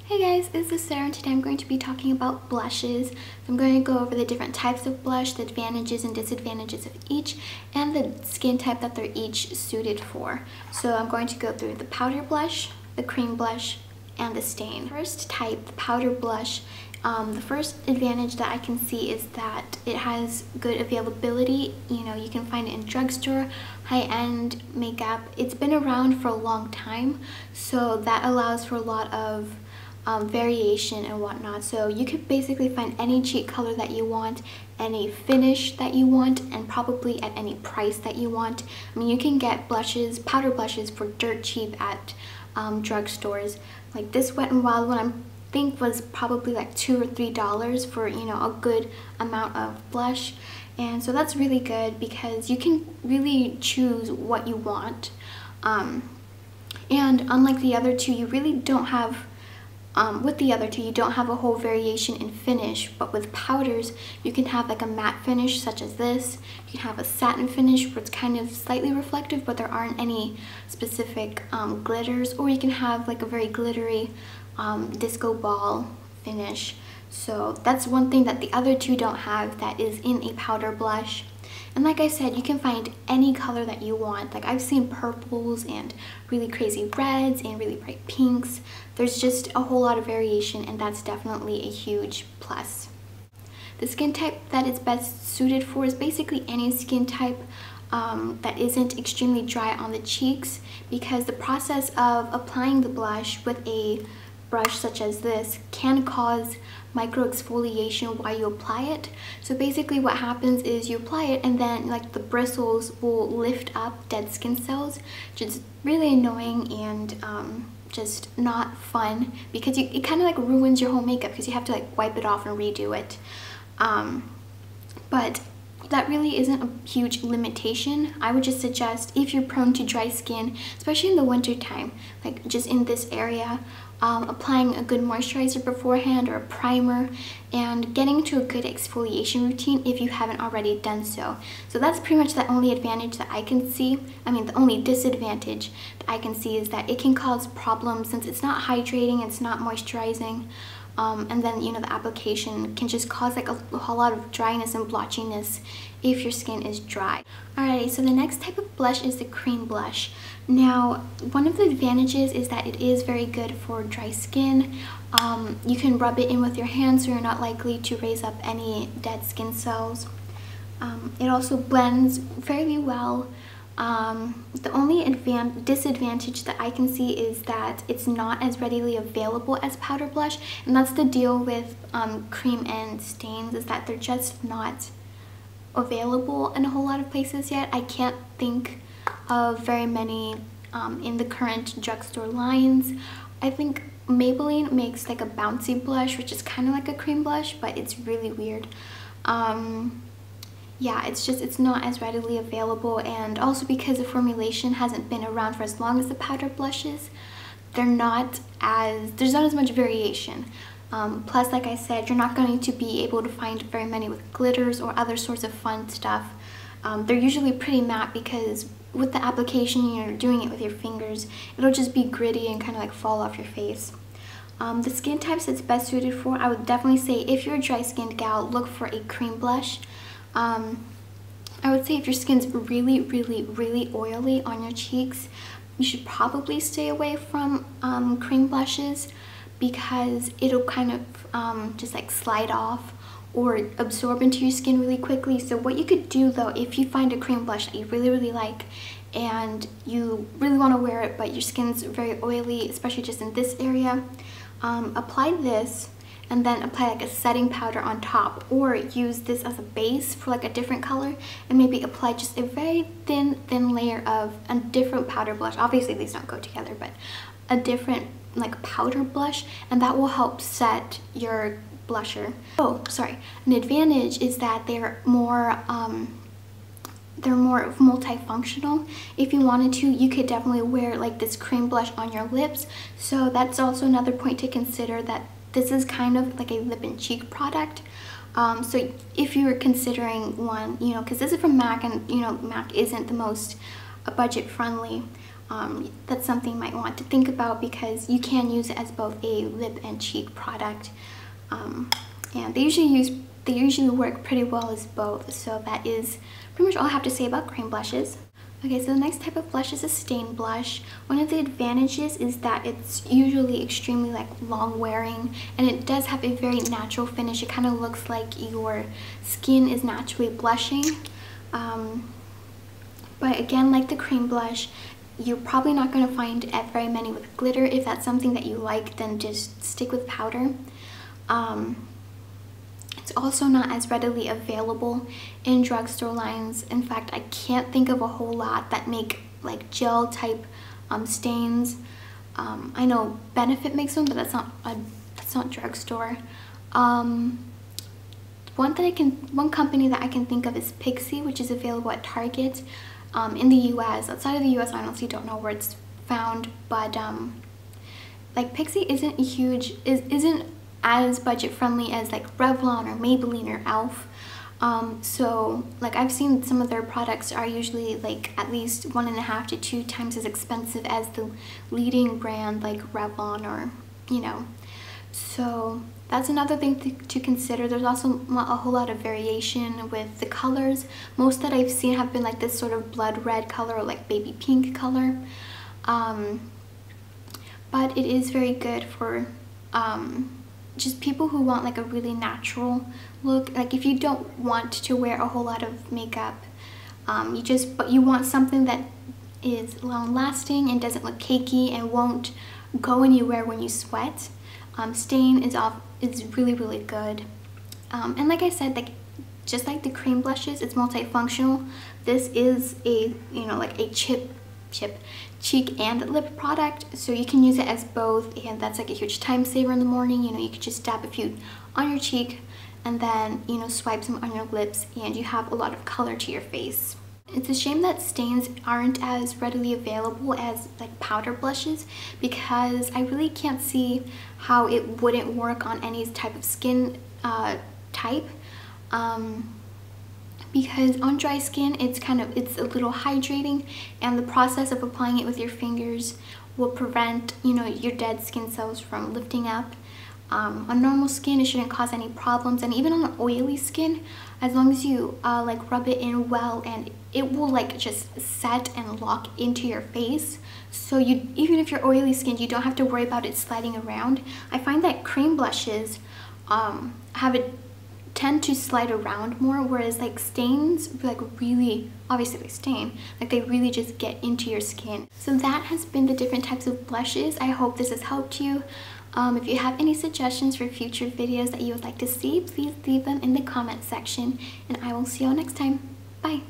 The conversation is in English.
Hey guys, this is Sarah and today I'm going to be talking about blushes. I'm going to go over the different types of blush, the advantages and disadvantages of each, and the skin type that they're each suited for. So I'm going to go through the powder blush, the cream blush, and the stain. First type, the powder blush. The first advantage that I can see is that it has good availability. You know, you can find it in drugstore, high-end makeup. It's been around for a long time, so that allows for a lot of variation and whatnot. So you could basically find any cheek color that you want, any finish that you want, and probably at any price that you want. I mean, you can get blushes, powder blushes for dirt cheap at drugstores. Like this Wet n Wild one, I think was probably like $2 or $3 for, you know, a good amount of blush. And so that's really good because you can really choose what you want. And unlike the other two, you really don't have with the other two, you don't have a whole variation in finish, but with powders, you can have like a matte finish such as this. You can have a satin finish where it's kind of slightly reflective, but there aren't any specific glitters, or you can have like a very glittery disco ball finish. So that's one thing that the other two don't have that is in a powder blush. And like I said, you can find any color that you want. Like I've seen purples and really crazy reds and really bright pinks. There's just a whole lot of variation, and that's definitely a huge plus. The skin type that it's best suited for is basically any skin type that isn't extremely dry on the cheeks, because the process of applying the blush with a brush such as this can cause micro exfoliation while you apply it. So basically what happens is you apply it and then like the bristles will lift up dead skin cells, which is really annoying and just not fun, because it kind of like ruins your whole makeup because you have to like wipe it off and redo it. But that really isn't a huge limitation. I would just suggest, if you're prone to dry skin, especially in the winter time, like just in this area, applying a good moisturizer beforehand or a primer, and getting to a good exfoliation routine if you haven't already done so. So that's pretty much the only advantage that I can see. I mean, the only disadvantage that I can see is that it can cause problems since it's not hydrating, it's not moisturizing. And then, you know, the application can just cause like a whole lot of dryness and blotchiness if your skin is dry. Alrighty, so the next type of blush is the cream blush. Now, one of the advantages is that it is very good for dry skin. You can rub it in with your hands so you're not likely to raise up any dead skin cells. It also blends fairly well. The only disadvantage that I can see is that it's not as readily available as powder blush, and that's the deal with cream and stains, is that they're just not available in a whole lot of places yet. I can't think of very many in the current drugstore lines. I think Maybelline makes like a bouncy blush, which is kind of like a cream blush, but it's really weird. Yeah, it's not as readily available, and also because the formulation hasn't been around for as long as the powder blushes, there's not as much variation. Plus, like I said, you're not going to be able to find very many with glitters or other sorts of fun stuff. They're usually pretty matte because with the application, you're doing it with your fingers, it'll just be gritty and kind of like fall off your face. The skin types it's best suited for, I would definitely say if you're a dry skinned gal, look for a cream blush. I would say if your skin's really, really, really oily on your cheeks, you should probably stay away from cream blushes, because it'll kind of just like slide off or absorb into your skin really quickly. So what you could do though, if you find a cream blush that you really, really like and you really want to wear it but your skin's very oily, especially just in this area, apply this and then apply like a setting powder on top, or use this as a base for like a different color, and maybe apply just a very thin layer of a different powder blush. Obviously these don't go together, but a different like powder blush, and that will help set your blusher. Oh, sorry, an advantage is that they're more multifunctional. If you wanted to, you could definitely wear like this cream blush on your lips. So that's also another point to consider, that this is kind of like a lip and cheek product. So if you were considering one, you know, because this is from MAC, and you know MAC isn't the most budget friendly, that's something you might want to think about, because you can use it as both a lip and cheek product. And they usually work pretty well as both. So that is pretty much all I have to say about cream blushes. Okay, so the next type of blush is a stain blush. One of the advantages is that it's usually extremely like long wearing, and it does have a very natural finish. It kind of looks like your skin is naturally blushing. But again, like the cream blush, you're probably not going to find very many with glitter. If that's something that you like, then just stick with powder. It's also not as readily available in drugstore lines. In fact, I can't think of a whole lot that make like gel type stains. I know Benefit makes one, but that's not drugstore. One company that I can think of is Pixi, which is available at Target in the US. Outside of the US, I honestly don't know where it's found, but like Pixi isn't as budget friendly as like Revlon or Maybelline or e.l.f. So like I've seen some of their products are usually like at least 1.5 to 2 times as expensive as the leading brand like Revlon, or you know. So that's another thing to consider. There's also a whole lot of variation with the colors. Most that I've seen have been like this sort of blood red color or like baby pink color. But it is very good for just people who want like a really natural look. Like if you don't want to wear a whole lot of makeup, but you want something that is long lasting and doesn't look cakey and won't go anywhere when you sweat, Stain is really, really good. And like I said, like just like the cream blushes, it's multifunctional. This is a, like a cheek and lip product, so you can use it as both, and that's like a huge time saver in the morning. You could just dab a few on your cheek and then swipe some on your lips, and you have a lot of color to your face. It's a shame that stains aren't as readily available as like powder blushes, because I really can't see how it wouldn't work on any type of skin type. Because on dry skin, it's a little hydrating, and the process of applying it with your fingers will prevent your dead skin cells from lifting up. On normal skin, it shouldn't cause any problems, and even on oily skin, as long as you like rub it in well, and it will like just set and lock into your face. So even if you're oily skin, you don't have to worry about it sliding around. I find that cream blushes tend to slide around more, whereas like stains, like really, obviously they stain, like they really just get into your skin. So that has been the different types of blushes. I hope this has helped you. If you have any suggestions for future videos that you would like to see, please leave them in the comment section, and I will see you all next time. Bye!